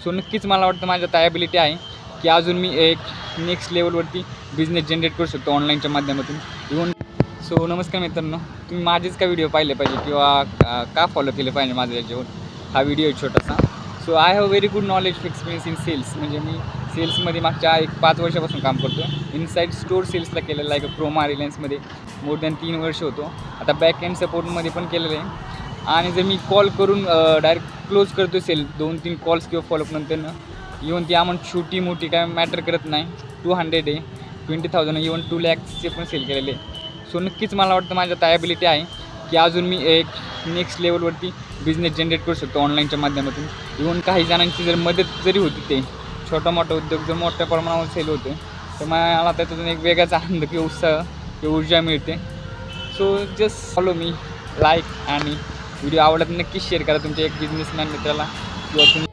So नक्कीच मला वाटतं माझ्यात ॲबिलिटी आहे की अजून मी एक नेक्स्ट लेवलवरती बिझनेस जनरेट करू शकतो ऑनलाईनच्या माध्यमातून इव्हन. सो नमस्कार मित्रांनो, तुम्ही माझेच का व्हिडिओ पाहिले पाहिजे किंवा का फॉलो केले पाहिजे माझं याच्यावर हा व्हिडिओ आहे छोटासा. So I have very good knowledge experience in sales. म्हणजे मी सेल्समध्ये मागच्या 5 वर्षापासून काम करतो आहे. इनसाईड स्टोअर सेल्सला केलेलं आहे, क्रोमा रिलायन्समध्ये मोर दॅन 3 वर्ष होतो. आता बॅक एंड सपोर्टमध्ये पण केलेलं आहे. आणि जर मी कॉल करून डायरेक्ट क्लोज करतो सेल 2-3 कॉल्स किंवा फॉलोअप नंतर इव्हन ती अमाऊंट छोटी मोठी काय मॅटर करत नाही. 200 आहे, 20,000 इव्हन 2 lakhsचे पण सेल केलेले. सो नक्कीच मला वाटतं माझ्यात ॲबिलिटी आहे की अजून मी एक नेक्स्ट लेवलवरती बिझनेस जनरेट करू शकतो ऑनलाईनच्या माध्यमातून. इव्हन काही जणांची जर मदत जरी होती, ते छोटा मोठा उद्योग जर मोठ्या प्रमाणावर सेल होते तर मला त्याच्यातून एक वेगळाच आनंद किंवा उत्साह किंवा ऊर्जा मिळते. So just follow me, like आणि व्हिडिओ आवडला तर नक्कीच शेअर करा तुमच्या एक बिझनेसमॅन मित्राला किंवा